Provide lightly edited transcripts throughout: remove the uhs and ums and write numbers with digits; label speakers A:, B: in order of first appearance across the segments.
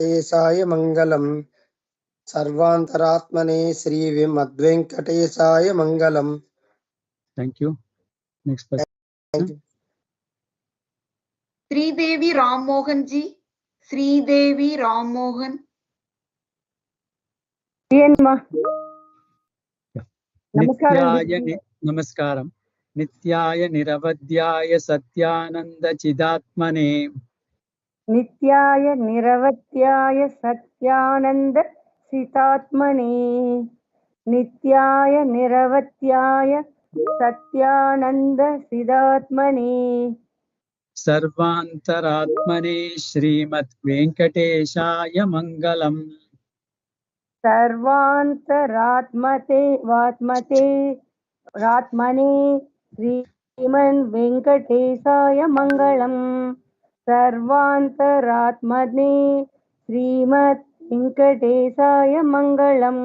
A: Venkatesaya Mangalam. Sarvantaratmane Sri Vimadvenkatesaya Mangalam.
B: Thank you. Next person.
A: Thank you.
C: Sridevi Ram Mohan ji. Sridevi Ram Mohan.
B: Namaskaram. Nityaya Niravadhyaya Satyananda Chidatmane.
D: Nityaya Niravatyaya Satyananda Sitatmane. Nityaya Niravatyaya Satyananda Sidatmane.
B: Sarvantaratmane Srimat Venkateshaya Mangalam.
D: Sarvantaratmate Ratmane Sriman Venkatesaya Mangalam. Sarvantaratmane Srimat Venkatesaya Mangalam.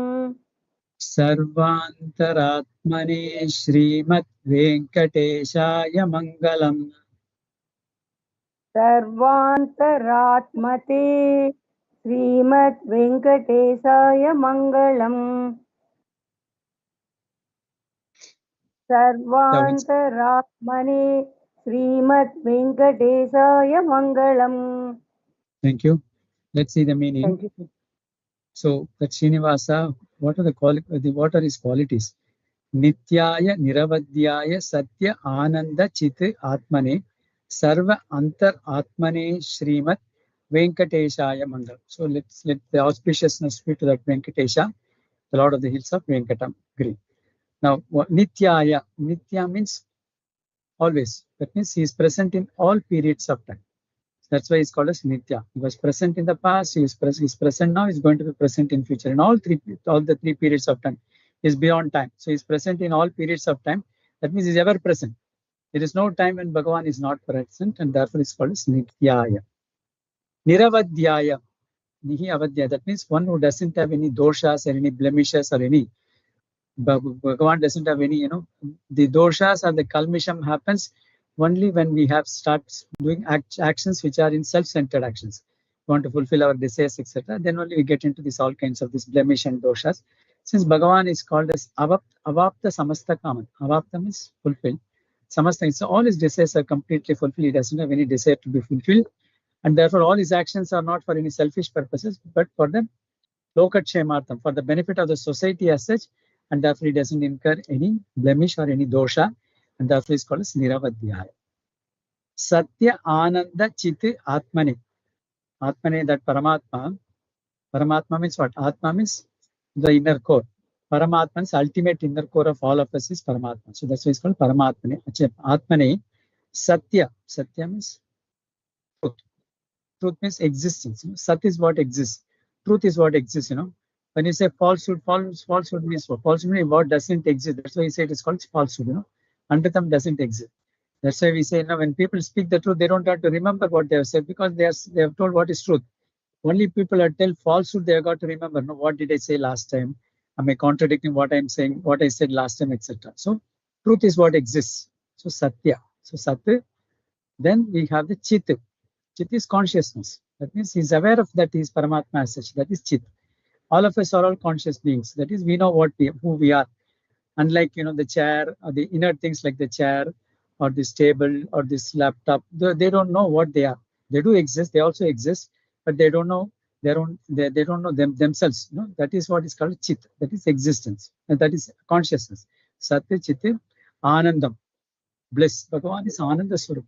B: Sarvantaratmane Srimat Venkateshaya Mangalam.
D: Sarvantaratmate Srimat Venkatesaya Mangalam. Sarvantaratmane Srimat Venkatesaya Mangalam.
B: Thank you. Let's see the meaning.
D: Thank you.
B: So that Srinivasa, what are his qualities? Nityaya Niravadhyaya Satya Ananda Chit Atmane Sarva Antar Atmane Srimat Venkateshaya Mangal. So let the auspiciousness be to that Venkatesha, the Lord of the Hills of Venkatam Giri. Now, Nityaya, Nitya means always. That means he is present in all periods of time. That's why he's called as Nitya. He was present in the past, he is present now, he's going to be present in future. In all the 3 periods of time. Is beyond time. So he's present in all periods of time. That means he's ever present. There is no time when Bhagavan is not present, and therefore it's called as Nityaya. Niravadhyaya. Nihi avadhyaya. That means one who doesn't have any doshas or any blemishes or any. Bhagavan doesn't have any, the doshas or the kalmisham happens only when we have starts doing actions which are in self-centered actions. We want to fulfill our desires, etc. Then only we get into this all kinds of this blemish and doshas. Since Bhagavan is called as avapta samasta kaman. Avapta means fulfilled. Samasta, so all his desires are completely fulfilled. He doesn't have any desire to be fulfilled. And therefore all his actions are not for any selfish purposes, but for the lokakshemartham, for the benefit of the society as such. And therefore he doesn't incur any blemish or any dosha. And therefore is called as Niravadhyaya. Satya Ananda Chit Atmane. Atmane, that Paramatma. Paramatma means what? Atma means the inner core. Paramatma's ultimate inner core of all of us is Paramatma. So that's why it's called Paramatmane. Atmane, Satya. Satya means truth. Truth means existence. Sat is what exists. Truth is what exists, When you say falsehood, falsehood means what? Falsehood means what doesn't exist. That's why you say it is called falsehood, Andatam doesn't exist. That's why we say, when people speak the truth, they don't have to remember what they have said because they have told what is truth. Only people that tell falsehood, they have got to remember, what did I say last time? Am I contradicting what I'm saying, what I said last time, etc. So truth is what exists. So Satya. So Satya. Then we have the Chit. Chit is consciousness. That means he's aware of that he is Paramatma as such. That is Chit. All of us are all conscious beings. That is, we know who we are. Unlike, the chair or the inner things like the chair or this table or this laptop, they don't know what they are. They do exist. They also exist, but they don't know their own. They don't know themselves. That is what is called Chit. That is existence. And that is consciousness. Satya, Chit, Anandam, bliss. Bhagavan is Ananda Swarupa.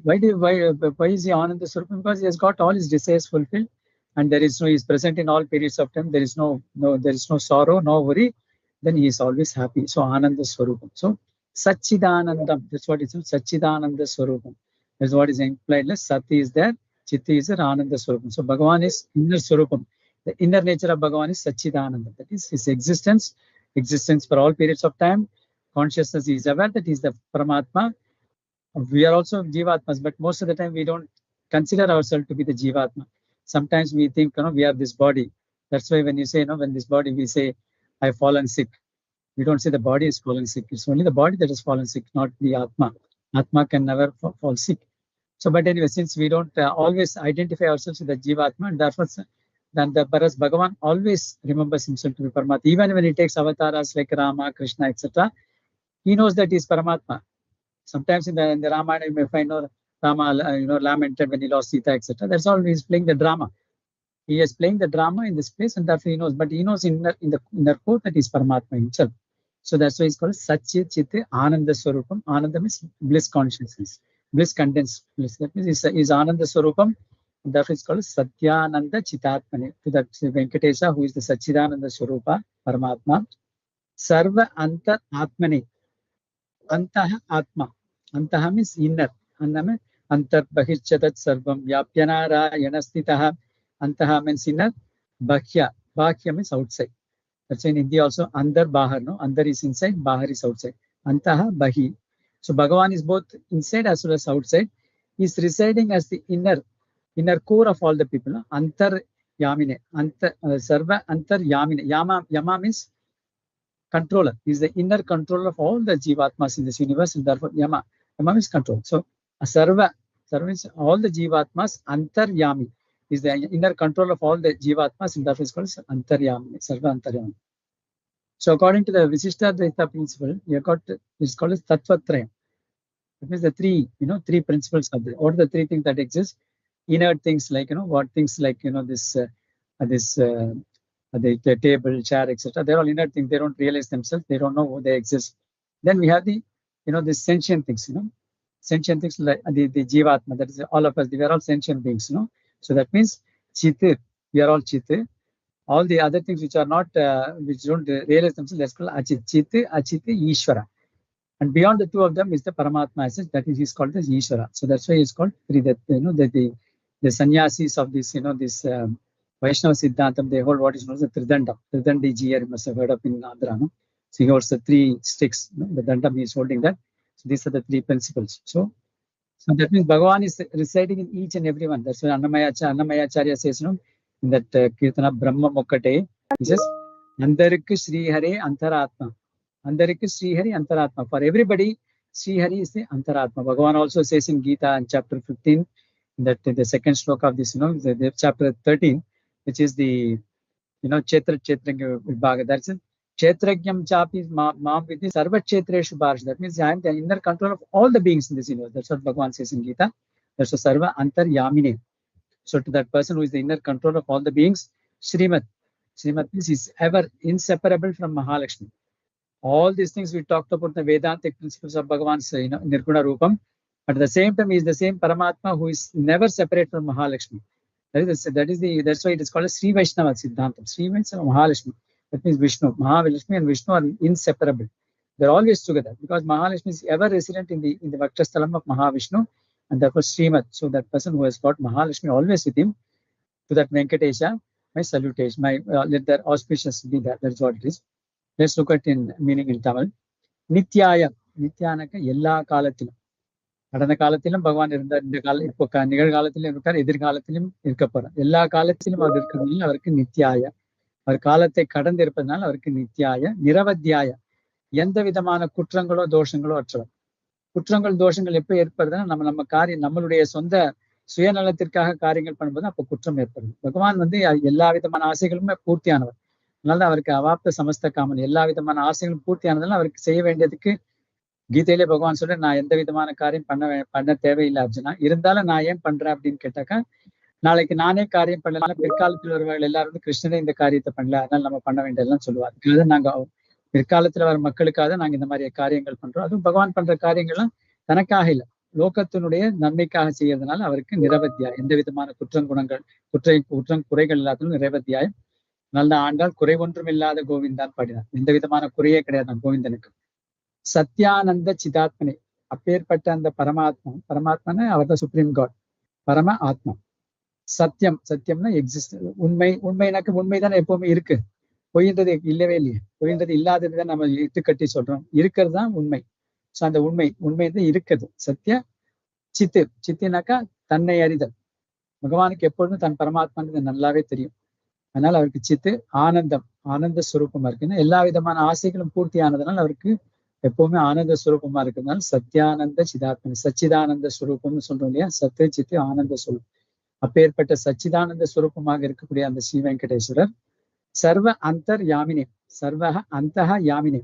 B: Why is he Ananda Swarupa? Because he has got all his desires fulfilled, and he is present in all periods of time. There is no sorrow, no worry. Then he is always happy. So Ananda Swarupam. So Satchidanandam. That's what it is. Satchidananda Swarupam. That's what is implied. Sati is there. Chitti is there. Ananda Swarupam. So Bhagavan is inner Swarupam. The inner nature of Bhagavan is Satchidananda. That is his existence for all periods of time. Consciousness is aware that he is the Paramatma. We are also Jivatmas, but most of the time we don't consider ourselves to be the Jivatma. Sometimes we think, we are this body. That's why when you say, when this body, we say, I've fallen sick. We don't say the body is fallen sick. It's only the body that has fallen sick, not the Atma. Atma can never fall sick. So, but anyway, since we don't always identify ourselves with the Jivatma, and therefore, then the whereas Bhagavan always remembers himself to be Paramatma. Even when he takes avatars like Rama, Krishna, etc., he knows that he is Paramatma. Sometimes in the Ramayana, you may find Rama, lamented when he lost Sita, etc. That's all he's playing the drama. He is playing the drama in this place, and therefore he knows. But he knows in the inner core that he's Paramatma himself. So that's why he's called Satchit Chitte Ananda Swarupam. Ananda means bliss consciousness, bliss condensed bliss. That means is Ananda Swarupam. And therefore it's called Satyananda Chitatmane. To that Venkatesa, who is the Satchidananda Swarupa, Paramatma. Sarva Antar Atmane. Antaha Atma. Antaha means inner. Anna means Antar Bahirchatat Sarvam. Vyapyanara Yanastitaha. Antaha means inner. Bhakya. Bhakya means outside. That's why in Hindi also Andar Bahar. No, Andar is inside, Bahar is outside. Antaha Bahi. So Bhagavan is both inside as well as outside. He is residing as the inner core of all the people. No? Antar Yamine. Sarva Antar Yamine. Yama means controller. He is the inner controller of all the Jivatmas in this universe, and therefore Yama means control. So Sarva means all the Jivatmas. Antar Yami is the inner control of all the Jivatmas, and therefore is called Antaryami, Sarva Antaryami. So according to the Visishtadvaita principle, it's called as Tattvatrayam. That means the three principles of the, what are the three things that exist? Inert things like, what things like, the table, chair, etc. They're all inert things. They don't realize themselves. They don't know they exist. Then we have the, the sentient things, sentient things like the Jivatma, that is all of us. We are all sentient beings, So that means Chitte, we are all Chitte. All the other things which are not, which don't realize themselves, let's call Achit. Chitte, Achite, Ishvara. And beyond the two of them is the Paramatma essence, that is he's called as Ishvara. So that's why he's called the sannyasis of this, this Vaishnava Siddhantam, they hold what is known as the Tridandam. Tridandi Jiyar, you must have heard of in Andhra. No? So he holds the three sticks. The Dandam, he is holding that. So these are the three principles. So that means Bhagavan is residing in each and every one. That's why Annamayacharya says, in that Kirtana Brahma Mokkate, he says, Andarikku Sri Hare Antaratma. Andarikku Sri Hare Antaratma. For everybody, Sri Hari is the Antaratma. Bhagavan also says in Gita in chapter 15, that the second sloka of this, the chapter 13, which is the, Chetragya Vibhaga. That's it. Chetragyam Chapi Mam Vidhi Sarva Chetreshu Bharsh. That means I am the inner control of all the beings in this universe. That's what Bhagavan says in Gita. That's a Sarva Antar Yamine. So to that person who is the inner control of all the beings, Srimad. Srimad means is ever inseparable from Mahalakshmi. All these things we talked about, the Vedantic principles of Bhagavan's Nirguna Rupam. But at the same time, he is the same Paramatma who is never separate from Mahalakshmi. That's why it is called a Sri Vaishnava Siddhantam. Sri means Mahalakshmi. That means Vishnu. Mahalakshmi and Vishnu are inseparable. They're always together because Mahalakshmi is ever resident in the Vakshasthalam of Mahavishnu, and therefore Srimad. So that person who has got Mahalakshmi always with him, to that Venkatesha, my salutation, let their auspicious be that. That's what it is. Let's look at in meaning in Tamil. Nityaya. Nityanaka Yella Kalathilum. கடந்த காலத்திலும் பகவான் இருந்தார், இந்த இப்போ நிகழ்காலத்திலும் இருக்கார், எதிர்காலத்திலும் இருக்க போறார். எல்லா காலத்திலும் அவர் இருக்கிறதுனால அவருக்கு நித்யாய. அவர் காலத்தை கடந்து இருப்பதனால அவருக்கு நித்யாய. நிரவத்தியாய, எந்த விதமான குற்றங்களோ தோஷங்களோ அற்றவர். குற்றங்கள் தோஷங்கள் எப்போ ஏற்படுதுன்னா நம்ம காரியம், நம்மளுடைய சொந்த சுயநலத்திற்காக காரியங்கள் பண்ணும்போது அப்போ குற்றம் ஏற்படுது. பகவான் எல்லா விதமான ஆசைகளுமே பூர்த்தியானவர். அதனால அவருக்கு அவாப்த சமஸ்த காமன், எல்லா விதமான ஆசைகளும் பூர்த்தியானதுனால அவருக்கு செய்ய வேண்டியதுக்கு கீதையிலே பகவான் சொல்ற, நான் எந்த விதமான காரியம் பண்ண தேவையில்லை அர்ஜுனா, இருந்தாலும் நான் ஏன் பண்றேன் அப்படின்னு கேட்டாக்கா, நாளைக்கு நானே காரியம் பண்ணலாம், பிற்காலத்தில் வருவார்கள் எல்லாரும் கிருஷ்ணனே இந்த காரியத்தை பண்ணல, அதனால நம்ம பண்ண வேண்டியதெல்லாம் சொல்லுவார். அதுக்காக நாங்க பிற்காலத்துல வர மக்களுக்காக நாங்க இந்த மாதிரி காரியங்கள் பண்றோம். அதுவும் பகவான் பண்ற காரியங்கள்லாம் தனக்காக இல்லை, லோகத்தினுடைய நன்மைக்காக செய்யறதுனால அவருக்கு நிரவத்தியாயம், எந்த விதமான குற்றம் குறைகள் இல்லாததும் நிரவத்தியாயம். நல்ல ஆண்டால் குறை ஒன்றும் இல்லாத கோவிந்தான் பாடினார். எந்த விதமான குறையே கிடையாது கோவிந்தனுக்கு. சத்யானந்த சிதாத்மனே, அப்பேற்பட்ட அந்த பரமாத்மனை அவர் தான் சுப்ரீம் காட், பரம ஆத்மா. சத்தியம்னா எக்ஸிஸ்ட், உண்மைனாக்க உண்மைதானே எப்பவுமே இருக்கு, பொய்ன்றது இல்லவே இல்லையே. பொய்ன்றது இல்லாததுதான் நம்ம இட்டுக்கட்டி சொல்றோம், இருக்கிறது தான் உண்மை. ஸோ அந்த உண்மை தான் இருக்குது. சத்திய சித்தினாக்கா தன்னை அறிதல். பகவானுக்கு எப்பொழுதும் தன் பரமாத்மான்றது நல்லாவே தெரியும். அதனால அவருக்கு சித்து ஆனந்த ஸ்வரூபமா இருக்குன்னா எல்லா விதமான ஆசைகளும் பூர்த்தி ஆனதுனால அவருக்கு எப்பவுமே ஆனந்த ஸ்வரூபமா இருக்கிறதுனால சத்யானந்த சிதாத்மனி, சச்சிதானந்த ஸ்வரூபம்னு சொல்றோம் இல்லையா, சத்து சித்து ஆனந்த ஸ்வரூபம். அப்பேற்பட்ட சச்சிதானந்த ஸ்வரூபமாக இருக்கக்கூடிய அந்த ஸ்ரீ வெங்கடேஸ்வரர் சர்வ அந்தர் யாமினி, சர்வக அந்தஹ யாமினி,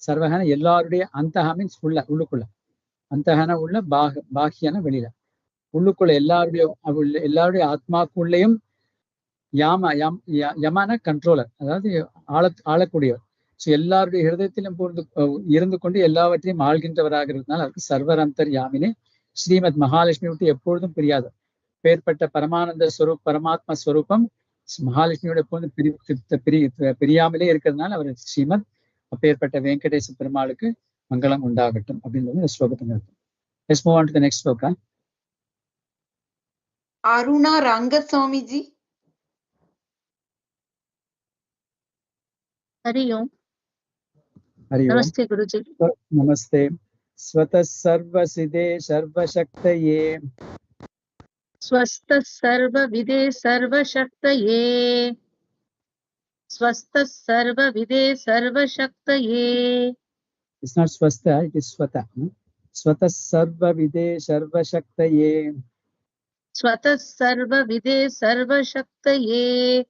B: சர்வகன எல்லாருடைய, அந்தஹ மீன்ஸ் உள்ள, உள்ளுக்குள்ள, அந்தஹன உள்ள, பாகியன வெளியில, உள்ளுக்குள்ள எல்லாருடைய ஆத்மாக்குள்ளேயும் யமான கண்ட்ரோலர், அதாவது ஆளக்கூடியவர். ஸோ எல்லாருடைய ஹிருதயத்திலும் இருந்து கொண்டு எல்லாவற்றையும் ஆள்கின்றவராக இருக்கிறதுனால அவருக்கு சர்வர் அந்தர் யாமினே ஸ்ரீமத் மகாலட்சுமி விட்டு எப்பொழுதும் பிரியாதவர். பேர்பட்ட பரமானந்த ஸ்வரூப், பரமாத்மா ஸ்வரூபம் மகாலட்சுமியோட எப்பொழுதும் பிரியாமலே இருக்கிறதுனால அவர் ஸ்ரீமத் அப்பேற்பட்ட வெங்கடேச பெருமாளுக்கு மங்களம் உண்டாகட்டும் அப்படின்றது இந்த ஸ்லோகத்தின் அர்த்தம். Let's move on to the next sloka.
C: Aruna Rangaswamiji.
E: Hari Om.
B: Hari Om.
E: Namaste Guruji.
B: Namaste. Swatah sarva siddhe sarva shaktaye.
E: Swastha sarva vidhe sarva shaktaye. Swastha sarva vidhe sarva shaktaye.
B: It's not swastha, it is swatah. Swatah sarva vidhe sarva shaktaye.
E: Swatah sarva vidhe sarva shaktaye.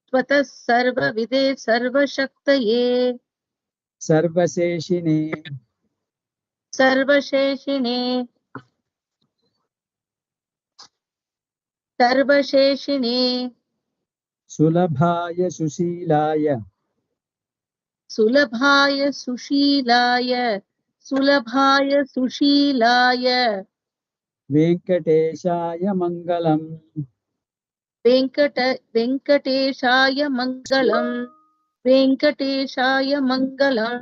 E: Swatah sarva vidhe sarva shaktaye.
B: Sarvasheshine.
E: Sarvasheshine. Sarvasheshine.
B: Sulabhaya sushilaya.
E: Sulabhaya sushilaya. Sulabhaya sushilaya.
B: Venkateshaya mangalam.
E: Venkateshaya mangalam. Venkateshaya mangalam.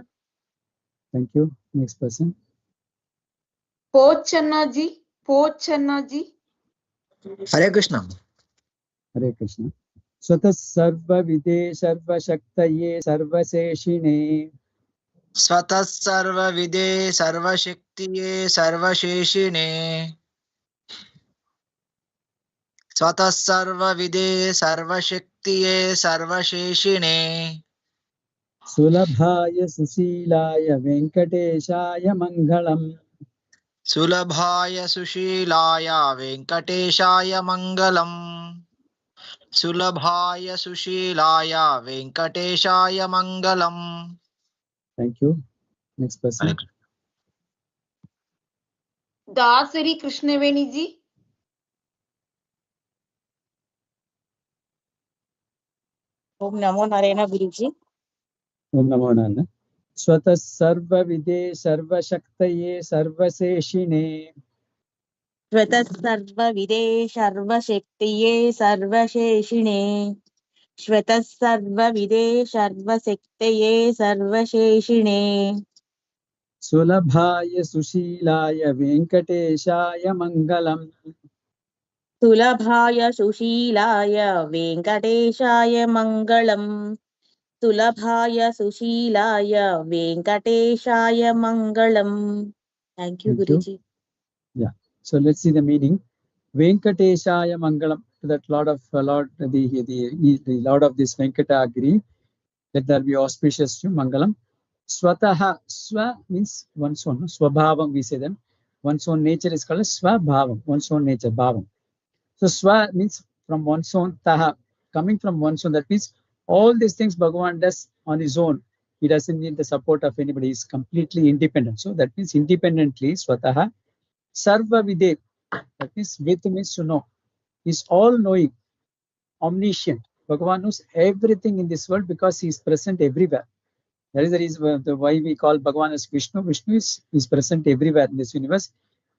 B: Thank you. Next person.
C: Pochanaji. Pochanaji.
A: Hare Krishna.
B: Hare Krishna. Swatah sarva vidhe sarva shaktaye sarvaseshine.
F: स्वतः सर्वविदे सर्वशक्तिये सर्वशेषिणे स्वतः सर्वविदे सर्वशक्तिये सर्वशेषिणे
B: Sulabhaya sushilaya venkateshaya mangalam.
F: सुलभाय सुशीलाय वेंकटेशाय Mangalam सुलभाय सुशीलाय वेंकटेशाय Mangalam.
B: Thank you. Next person.
C: Dasari Krishnaveni ji.
D: Om Namo Narayana Guruji.
B: Om Namo Narayana. Swatah sarva vidhe sarva shaktaye sarvaseshine.
D: Swatah sarva vidhe sarva shaktiye sarvasheshine. Swatah sarva vidhe sarva shaktiye sarvasheshine.
B: Sulabhaya sushilaya venkateshaya mangalam.
D: Sulabhaya sushilaya venkateshaya mangalam. Sulabhaya sushilaya venkateshaya mangalam. Thank you,
B: Thank you.
D: Guruji.
B: Yeah. So let's see the meaning. Venkateshaya mangalam. That Lord of the Lord of this Venkatagiri. Let there be auspicious to mangalam. Swataha. Swa means one's own. Swabhavam we say them. One's own nature is called Swabhavam. One's own nature, bhavam. So Swa means from one's own. Taha, coming from one's own. That means all these things Bhagavan does on his own. He doesn't need the support of anybody. He's completely independent. So that means independently, Swataha. Sarva Vide. That means with means to know. He's all knowing, omniscient. Bhagavan knows everything in this world because he is present everywhere. That is the reason why we call Bhagavan as Vishnu. Vishnu is present everywhere in this universe.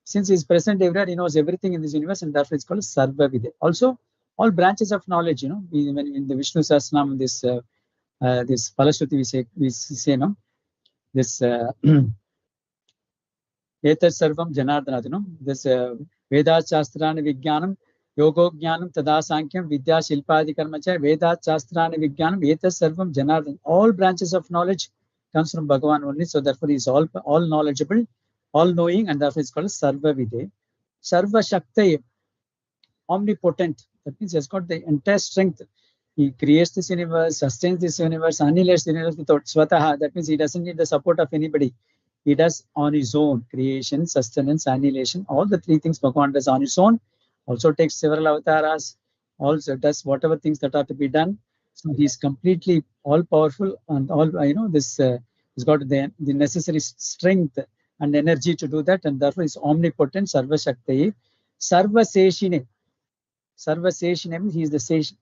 B: Since he is present everywhere, he knows everything in this universe, and therefore it's called Sarva Vide. Also, all branches of knowledge, when in the Vishnu Sahasranam, this Palashruti we say, no, this Etat Sarvam Janardana, this Veda Shastrana Vijnanam, Yogo Jnanam, Tada Sankhya, Vidya Shilpadi Karmacha, Veda Shastrana Vijnanam, Etat Sarvam Janardana. All branches of knowledge comes from Bhagavan only, so therefore he is all knowledgeable, all knowing, and therefore it's called Sarva Vide. Sarva Shaktaye, omnipotent. That means he has got the entire strength. He creates this universe, sustains this universe, annihilates the universe without swataha. That means he doesn't need the support of anybody. He does on his own. Creation, sustenance, annihilation. All the three things Bhagavan does on his own. Also takes several avataras. Also does whatever things that are to be done. So he's completely all powerful and all, this he's got the necessary strength and energy to do that, and therefore is omnipotent. Sarva Shakti. Sarva Seshine. Sarva Seshine means he is the Sesh.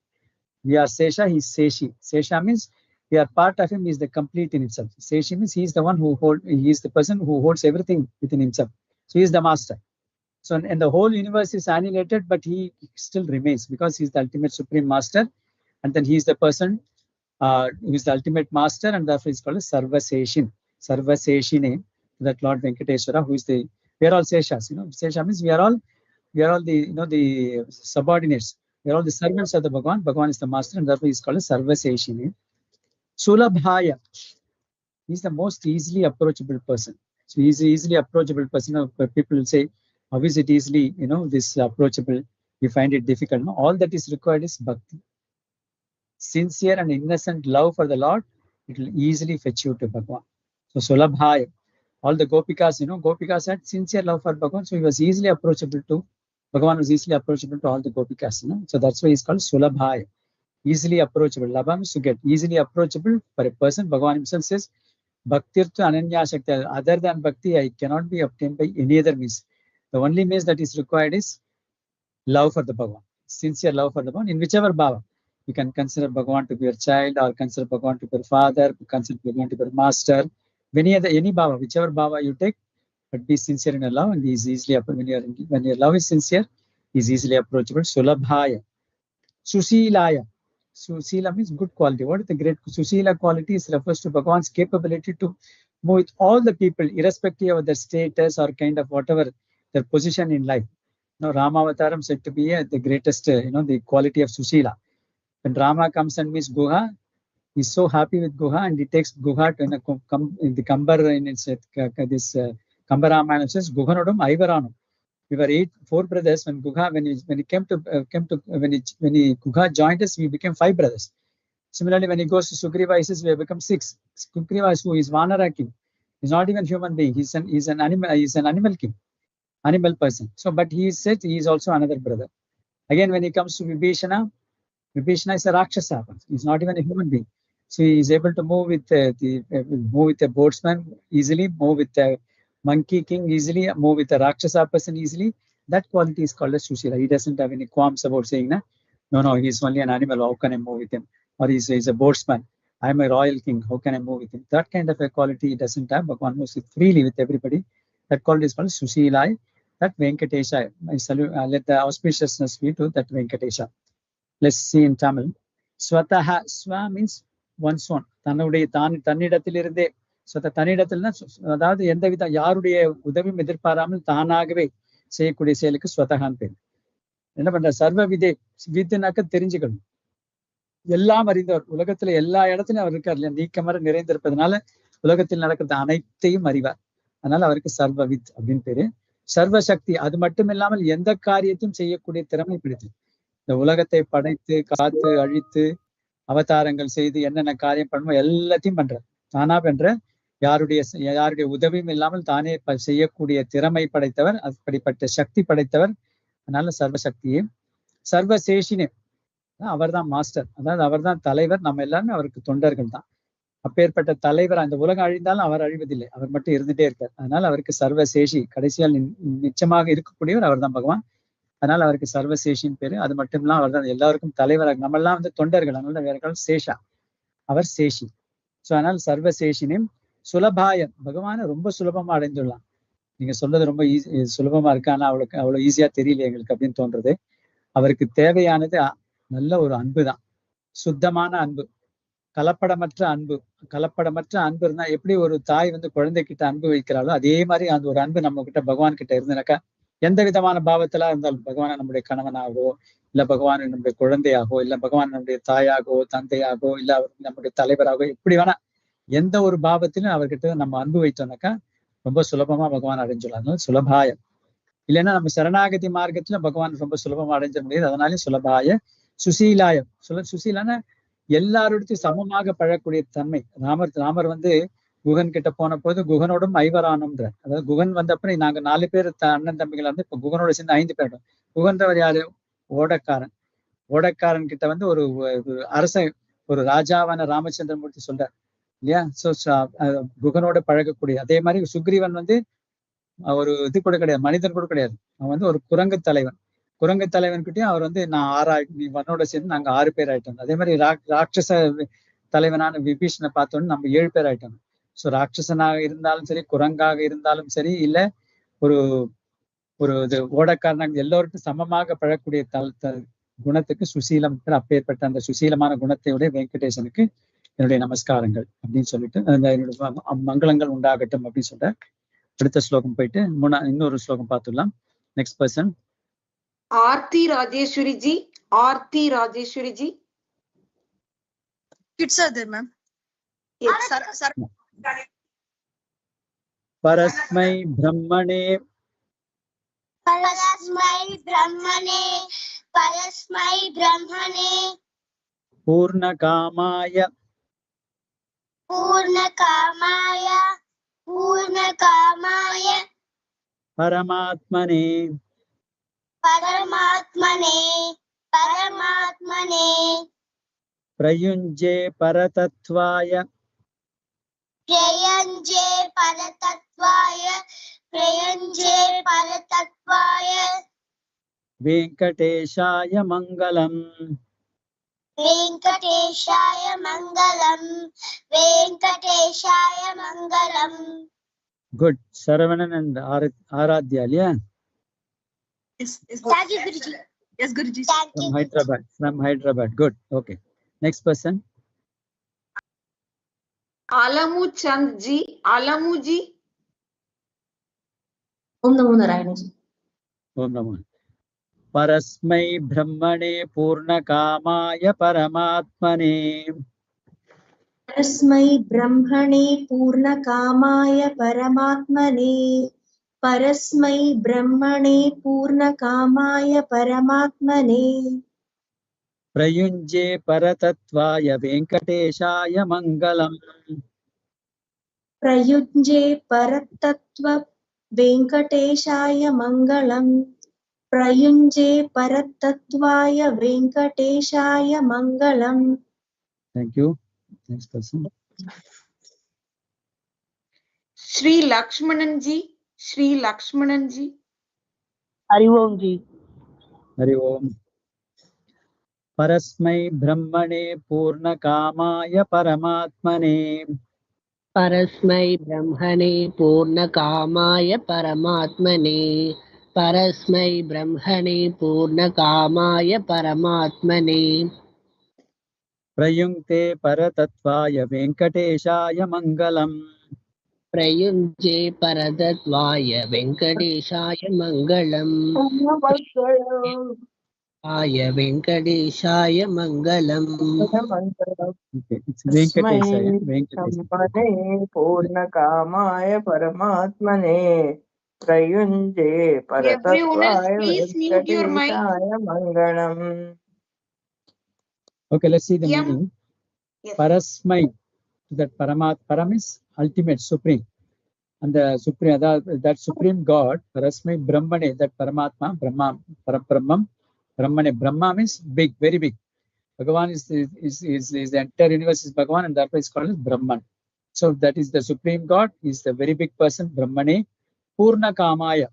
B: We are Sesha, he is Seshi. Sesha means we are part of him, he is the complete in itself. Seshi means he is the one he is the person who holds everything within himself. So he is the master. So and the whole universe is annihilated, but he still remains because he is the ultimate supreme master. And then he is the person who is the ultimate master, and therefore is called Sarva Seshin. Sarva Seshine, that Lord Venkateswara, who is we are all Seshas. Sesha means we are all the the subordinates. We are all the servants of the Bhagavan. Bhagavan is the master, and therefore he is called Sarva Seshine. Sulabhaya. He is the most easily approachable person. So he is an easily approachable person. People will say, how is it easily, this approachable? We find it difficult. No, all that is required is bhakti. Sincere and innocent love for the Lord, it will easily fetch you to Bhagavan. So Sulabhaya. All the Gopikas, Gopikas had sincere love for Bhagavan. So he was easily approachable to Bhagavan was easily approachable to all the Gopikas. So that's why he's called Sulabhaya. Easily approachable. Labha means to get. Easily approachable for a person. Bhagavan himself says, Bhaktirtha Ananya Shakti. Other than Bhakti, I cannot be obtained by any other means. The only means that is required is love for the Bhagavan. Sincere love for the Bhagavan in whichever bhava. You can consider Bhagavan to be your child, or consider Bhagavan to be your father, consider Bhagavan to be your master. Any bhava, whichever bhava you take, but be sincere in your love, and he is easily when your love is sincere, he is easily approachable. Sulabhaya. Susilaya. Susila means good quality. What is the great Susila quality? Refers to Bhagavan's capability to move with all the people, irrespective of their status or kind of whatever their position in life. Ramavataram said to be the greatest, the quality of Susila. When Rama comes and meets Guha, he's so happy with Guha, and he takes Guha to in the Kambar in its this Kambarama says Guhanodam Ivaranam. We were 4 brothers when Guha when Guha joined us, we became 5 brothers. Similarly, when he goes to Sugriva, he says we have become 6. Sugriva is who? He's Vanara king. He's not even human being. He's an animal king, animal person. So, but he said he is also another brother. Again, when he comes to Vibhishana is a Rakshasa. He's not even a human being. So he is able to move with a boatsman easily, move with a monkey king easily, move with a Rakshasa person easily. That quality is called as Susila. He doesn't have any qualms about saying, no, he's only an animal. How can I move with him? Or he's a boatsman. I'm a royal king. How can I move with him? That kind of a quality he doesn't have. Bhagavan moves freely with everybody. That quality is called Susilai. That Venkatesha. I salute, let the auspiciousness be to that Venkatesha. Let's see in Tamil. Swataha. Swa means one's own. Tannidathilirunde. Swata Tannidathilna, அதாவது எந்த வித யாருடைய உதவியும் எதிர்பாராமல் தானாகவே செய்யக்கூடிய செயலுக்கு ஸ்வதகான் பேர். என்ன பண்ற? சர்வ வித்துனாக்க தெரிஞ்சுக்கணும். எல்லாம் அறிந்தவர். உலகத்துல எல்லா இடத்துலயும் அவர் இருக்கார் இல்லையா? நீக்கமர நிறைந்திருப்பதனால உலகத்தில் நடக்கிறது அனைத்தையும் அறிவார். அதனால அவருக்கு சர்வவித் அப்படின்னு பேரு. சர்வ சக்தி. அது மட்டும் இல்லாமல் எந்த காரியத்தையும் செய்யக்கூடிய திறமை பிடித்து இந்த உலகத்தை படைத்து காத்து அழித்து அவதாரங்கள் செய்து என்னென்ன காரியம் பண்ணுமோ எல்லாத்தையும் பண்ற. தானா பண்ற. யாருடைய உதவியும் இல்லாமல் தானே செய்யக்கூடிய திறமை படைத்தவர். அப்படிப்பட்ட சக்தி படைத்தவர். அதனால சர்வசக்தியே. சர்வசேஷினே. அவர் தான் மாஸ்டர். அதாவது அவர் தான் தலைவர். நம்ம எல்லாருமே அவருக்கு தொண்டர்கள் தான். அப்பேற்பட்ட தலைவர். அந்த உலகம் அழிந்தாலும் அவர் அழிவதில்லை. அவர் மட்டும் இருந்துட்டே இருக்கார். அதனால அவருக்கு சர்வசேஷி. கடைசியால் நிச்சயமாக இருக்கக்கூடியவர் அவர் தான் பகவான். அதனால அவருக்கு சர்வசேஷின்னு பேரு. அது மட்டும் இல்லாம அவர் தான் எல்லாருக்கும் தலைவராக. நம்ம எல்லாம் தொண்டர்கள். அதனால வேற காலம் சேஷா. அவர் சேஷி. ஸோ அதனால சர்வசேஷினையும் சுலபாய. பகவானை ரொம்ப சுலபமா அடைந்துடலாம். நீங்க சொல்றது ரொம்ப சுலபமா இருக்கு, ஆனா அவ்வளவு ஈஸியா தெரியல எங்களுக்கு அப்படின்னு தோன்றது. அவருக்கு தேவையானது நல்ல ஒரு அன்பு தான். சுத்தமான அன்பு, கலப்படமற்ற அன்பு. கலப்படமற்ற அன்பு இருந்தா எப்படி ஒரு தாய் குழந்தைகிட்ட அன்பு வைக்கிறாளோ அதே மாதிரி அந்த ஒரு அன்பு நம்ம கிட்ட பகவான் கிட்ட இருந்துனாக்கா எந்த விதமான பாவத்திலா இருந்தாலும், பகவான் நம்முடைய கணவனாகவோ, இல்ல பகவான் நம்முடைய குழந்தையாகவோ, இல்ல பகவான் நம்முடைய தாயாகவோ தந்தையாகவோ, இல்ல அவர் நம்முடைய தலைவராகவோ, எப்படி வேணா எந்த ஒரு பாவத்திலும் அவர்கிட்ட நம்ம அன்பு வைத்தோம்னாக்கா ரொம்ப சுலபமா பகவான் அடைஞ்சிடலாம். அதனால சுலபாயம். இல்லைன்னா நம்ம சரணாகதி மார்க்கத்துல பகவான் ரொம்ப சுலபமா அடைஞ்சிட முடியாது. அதனாலே சுலபாய. சுசீலாயம். சுசீலான எல்லாருடைய சமமாக பழக்கூடிய தன்மை. ராமர் வந்து குகன் கிட்ட போன போது குகனோடும் ஐவரானோம்ன்ற, அதாவது குகன் வந்த அப்புறம் நாங்க 4 பேர் அண்ணன் தம்பிகள் வந்து இப்ப குகனோட சேர்ந்து 5 பேரும். குகன்றவர் யாரு? ஓடக்காரன் கிட்ட வந்து ஒரு அரச ஒரு ராஜாவான ராமச்சந்திரமூர்த்தி சொல்றார் இல்லையா? சோ குகனோட பழகக்கூடிய. அதே மாதிரி சுக்ரீவன் வந்து ஒரு இது கூட கிடையாது, மனிதன் கூட கிடையாது. அவன் வந்து ஒரு குரங்கு தலைவன் கிட்டயும் அவர் வந்து நான் நீ மன்னோட சேர்ந்து நாங்க 6 பேர் ஆயிட்டோம். அதே மாதிரி ராட்சச தலைவனான விபீஷனை பார்த்தோன்னு நம்ம 7 பேர் ஆயிட்டோம். சோ ராட்சசனாக இருந்தாலும் சரி, குரங்காக இருந்தாலும் சரி, இல்ல ஒரு இது ஓடக்காரனாக எல்லோருக்கும் சமமாக பழக்கூடிய குணத்துக்கு சுசீலம், அப்பேற்பட்ட அந்த சுசீலமான குணத்தையுடைய வெங்கடேசனுக்கு என்னுடைய நமஸ்காரங்கள் அப்படின்னு சொல்லிட்டு என்னுடைய மங்களங்கள் உண்டாகட்டும் அப்படின்னு சொல்ற அடுத்த ஸ்லோகம் போயிட்டு இன்னொரு ஸ்லோகம் பார்த்துடலாம். Next person
C: Aarthi Rajeshwari ji. Aarthi Rajeshwari ji.
G: Kids are there, ma'am.
C: Yes.
B: परस्मै ब्रह्मणे पूर्णकामाय परमात्मने प्रयुञ्जे परतत्त्वाय वेंकटेशाय मंगलम. Good. Saravanan and Aradhya, yeah?
G: Yes, Guruji. Yes, Guruji.
B: From Hyderabad. Good. Okay. Next person.
C: Alamu Chand ji. Alamu ji.
H: Om Namo Narayana ji.
B: Om Namo. परस्मै ब्रह्मणे पूर्णकामाय परमात्मने.
H: परस्मै ब्रह्मणे पूर्णकामाय परमात्मने. परस्मै ब्रह्मणे पूर्णकामाय परमात्मने.
B: प्रयुञ्जे परतत्त्वाय वेंकटेशाय मंगलम.
H: प्रयुञ्जे परतत्त्व वेंकटेशाय मंगलम. प्रयुञ्जे परतत्त्वाय वेंकटेशाय मंगलम.
B: Thank you. Next person.
C: Shri Lakshmanan ji. Shri Lakshmanan ji.
E: Hari Om ji.
B: Hari Om. परस्मै ब्रह्मणे पूर्णकामाय परमात्मने.
I: परस्मै ब्रह्मणे पूर्णकामाय परमात्मने. परस्मै ब्रह्मणे पूर्णकामाय परमात्मने.
B: प्रयुङ्क्ते परतत्त्वाय वेङ्कटेशाय मङ्गलम्.
I: प्रयुञ्जे परतत्त्वाय वेङ्कटेशाय मङ्गलम्. आय वेङ्कटेशाय मङ्गलम्.
J: पूर्णकामाय परमात्मने. प्रयुञ्जे परतत्त्वाय वेङ्कटेशाय मङ्गलम्.
B: Okay, let's see the meaning. Yes. Parasmai, that Param is ultimate, supreme. And the supreme, that supreme God, Parasmai Brahmane, that Paramatma, Brahman, Brahmane. Brahma means big, very big. Bhagavan is the entire universe is Bhagavan, and therefore is called as Brahman. So that is the supreme God, is the very big person, Brahmane. Purna Kamaya.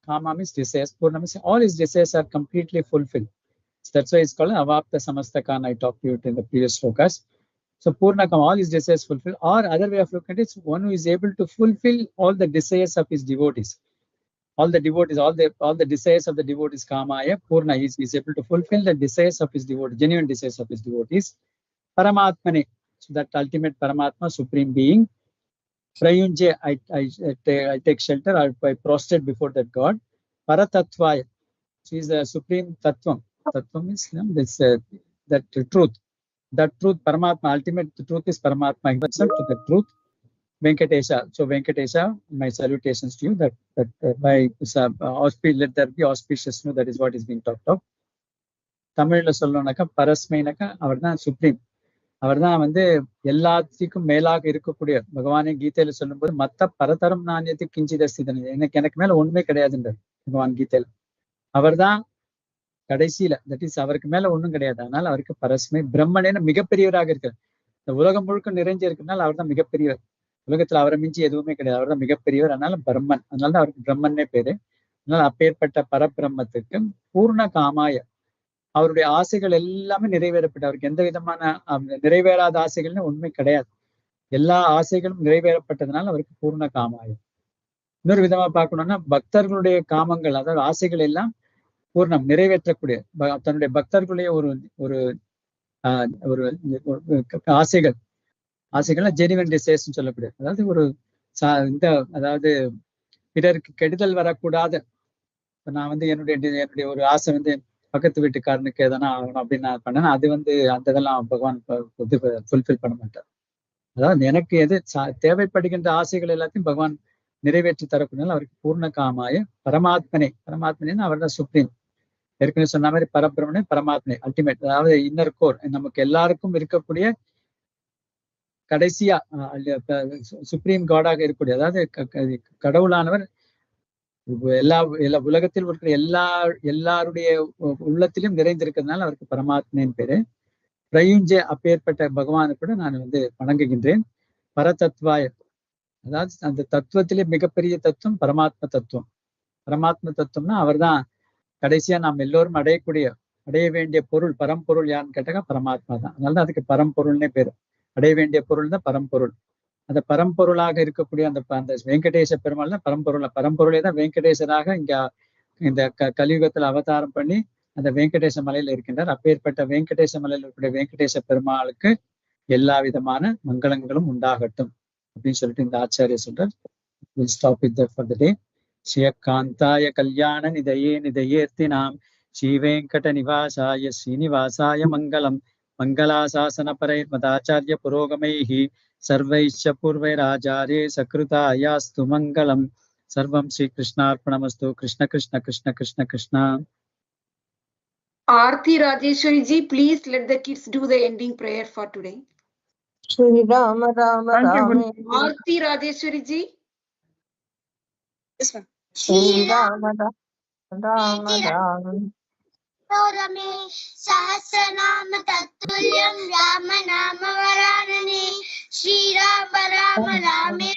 B: Kama means desires. Purna means all his desires are completely fulfilled. So that's why it's called Avapta Samastakana. I talked to you in the previous slokas. So Purna Kama, all his desires fulfilled. Or other way of looking at it, one who is able to fulfill all the desires of his devotees. All the devotees, all the desires of the devotees, Kamaya, Purna, he is able to fulfill the desires of his devotees, genuine desires of his devotees. Paramatmane, so that ultimate Paramatma, supreme being. Prayunje, I take shelter, I prostrate before that God. Paratatvaya, she is the supreme Tattvam. Tattvam is this, that truth. That truth, Paramatma, ultimate truth is Paramatma himself to the truth. Venkatesha. So Venkatesha, my salutations to you. That my let there be auspicious. That is what is being talked of. Tamil la sollanaka, Parasmainaka, avarna supreme. அவர்தான் எல்லாத்துக்கும் மேலாக இருக்கக்கூடிய பகவானே கீதையில சொல்லும்போது மத்த பரதரம் நாணயத்துக்கு கிஞ்சிதஸ்திதன், எனக்கு மேல ஒண்ணுமே கிடையாதுன்றார் பகவான் கீதையில. அவர்தான் கடைசியில, தட் இஸ் அவருக்கு மேல ஒண்ணும் கிடையாது. அதனால அவருக்கு பரஸ்மை பிரம்மனேன்னு மிகப்பெரியவராக இருக்கார். இந்த உலகம் முழுக்க நிறைஞ்சு இருக்கிறதுனால அவர் தான் மிகப்பெரியவர். உலகத்துல அவரை மிஞ்சி எதுவுமே கிடையாது. அவர் தான் மிகப்பெரியவர். அதனால பிரம்மன், அதனாலதான் அவருக்கு பிரம்மன்னே பேரு. அதனால அப்பேற்பட்ட பரபிரம்மத்துக்கு பூர்ண காமாய, அவருடைய ஆசைகள் எல்லாமே நிறைவேறப்பட்ட, அவருக்கு எந்த விதமான நிறைவேறாத ஆசைகள்னு உண்மை கிடையாது. எல்லா ஆசைகளும் நிறைவேறப்பட்டதுனால அவருக்கு பூர்ண காமாயம். இன்னொரு விதமா பார்க்கணும்னா பக்தர்களுடைய காமங்கள், அதாவது ஆசைகள் எல்லாம் பூர்ணம் நிறைவேற்றக்கூடிய, தன்னுடைய பக்தர்களுடைய ஒரு ஒரு ஒரு ஆசைகள்னா ஜெனிவன் டிசைர்ஸ் சொல்லக்கூடிய, அதாவது ஒரு அதாவது பிறருக்கு கெடுதல் வரக்கூடாத, நான் என்னுடைய ஒரு ஆசை பக்கத்து வீட்டுக்காரனுக்கு எதனா ஆகணும் அப்படின்னு நான் பண்ணேன். அது அந்த இதெல்லாம் பகவான் ஃபுல்ஃபில் பண்ண மாட்டார். அதாவது எனக்கு எது தேவைப்படுகின்ற ஆசைகள் எல்லாத்தையும் பகவான் நிறைவேற்றி தரக்கூடியனால அவருக்கு பூர்ண காமாய பரமாத்மனே அவர் தான் சுப்ரீம். ஏற்கனவே சொன்ன மாதிரி பரபிரமனே பரமாத்மனே அல்டிமேட், அதாவது இன்னர் கோர், நமக்கு எல்லாருக்கும் இருக்கக்கூடிய கடைசியா சுப்ரீம் காடாக இருக்கக்கூடிய, அதாவது கடவுளானவர் எல்லா உலகத்தில் இருக்கிற எல்லாருடைய உள்ளத்திலும் நிறைந்திருக்கிறதுனால அவருக்கு பரமாத்மனின் பேரு. பிரயுஞ்சே அப்பேற்பட்ட பகவானு கூட நான் வணங்குகின்றேன். பரதத்வாய, அதாவது அந்த தத்துவத்திலே மிகப்பெரிய தத்துவம் பரமாத்ம தத்துவம். பரமாத்ம தத்துவம்னா அவர்தான் கடைசியா நாம் எல்லோரும் அடைய வேண்டிய பொருள். பரம்பொருள் யாருன்னு கேட்டாக்கா பரமாத்மா தான். அதனாலதான் அதுக்கு பரம்பொருள்னே பேரு. அடைய வேண்டிய பொருள் தான் பரம்பொருள். அந்த பரம்பொருளாக இருக்கக்கூடிய அந்த வெங்கடேச பெருமாள் தான் பரம்பொருளே தான் வெங்கடேசராக இந்த கலியுகத்துல அவதாரம் பண்ணி அந்த வெங்கடேச மலையில இருக்கின்றார். அப்பேற்பட்ட வெங்கடேச மலையில இருக்கக்கூடிய வெங்கடேச பெருமாளுக்கு எல்லா விதமான மங்களங்களும் உண்டாகட்டும் அப்படின்னு சொல்லிட்டு இந்த ஆச்சாரிய சொல்றார். We'll stop with that for the day. ஸ்ரீயகாந்தாய கல்யாண நிதயேர்த்தினாம் ஸ்ரீவேங்கட நிவாசாய ஸ்ரீனிவாசாய மங்களம். மங்களாசாசனபரை மதாச்சாரிய புரோகமைஹி சர்வைச்ச பூர்வைராச்சார்யே சக்ருதாயாஸ்து மங்களம். சர்வம் Sri கிருஷ்ணார்ப்பணமஸ்து. Krishna Krishna Krishna Krishna Krishna.
C: Aarti Rajeshwari ji, please let the kids do the ending prayer for today.
J: Shri Rama Rama Rama.
C: Aarti Rajeshwari ji.
G: Yes, ma'am.
J: Shri Rama Rama Rama.
K: रमे सहस्रनाम तत्तुल्यं राम नाम वरानने श्रीराम राम रामे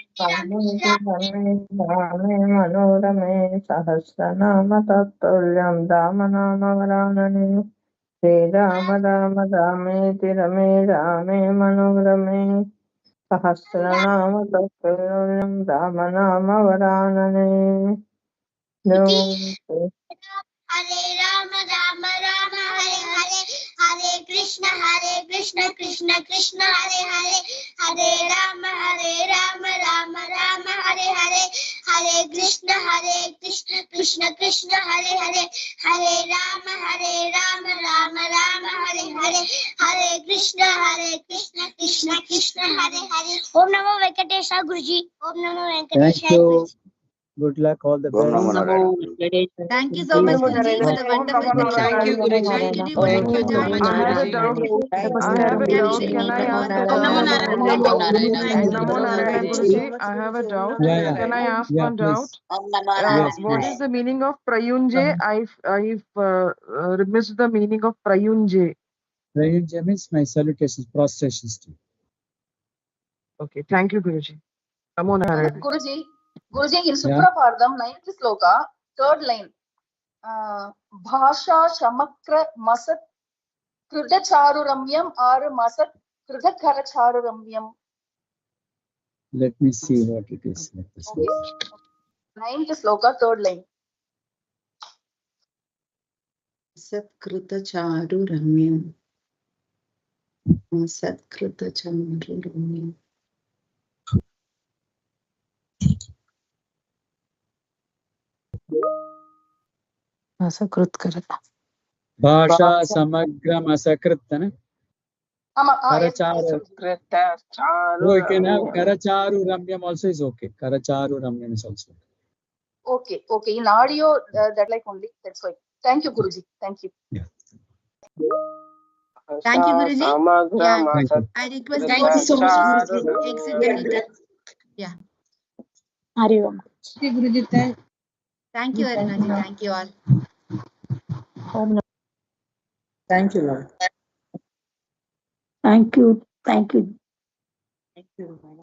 J: मनोरमे सहस्रनाम तत्तुल्यं राम नाम वरानने श्रीराम राम रामेति रमे रामे मनोरमे सहस्रनाम तत्तुल्यं राम नाम वरानने.
K: हरे राम राम राम हरे हरे हरे कृष्ण कृष्ण कृष्ण हरे हरे हरे राम राम राम हरे हरे हरे कृष्ण कृष्ण कृष्ण हरे हरे हरे राम राम राम हरे हरे हरे कृष्ण कृष्ण कृष्ण हरे हरे. ओम नमो वेंकटेशाय गुरुजी. ओम नमो वेंकटेशाय गुरुजी.
B: Good luck, all the best.
G: Thank you so much, Guruji, for the wonderful thing.
L: Thank you, Guruji.
G: Thank you so much,
L: I have a doubt. I have a doubt. Can I ask Guruji? I have a doubt. Can I ask one doubt? What is the meaning of Prayunje? I've missed the meaning of Prayunje.
B: Prayunje means my salutations, prostrations to you.
L: Okay, thank you, Guruji. Namo Narayana.
G: Guruji, in Suprabhatam, 9th sloka, 3rd line, Bhasha Shamakra Masat Krida Charuramyam or Masat Krida Kara Charuramyam.
B: Let me see what it is.
G: Okay. 9th sloka, 3rd line.
M: Satkrita Charuramyam. Satkrita Charuramyam.
B: Bhasha Samagram Asakritana. Karacharu. So you can have Karacharu Ramyam also is okay. Karacharu Ramyam is also
G: okay. Okay. In audio, that like only. That's why. Thank you, Guruji. Thank you.
B: Yeah.
C: Thank you, Guruji. Yeah,
B: Thank you.
C: I request Guruji
D: so much,
C: to
D: Guruji.
C: exit the meeting. Yeah.
D: Hari Om.
C: Thank you, Arunaji. Thank you all.
A: Thank you, Lord.
D: Thank you. Thank you.
M: Thank you.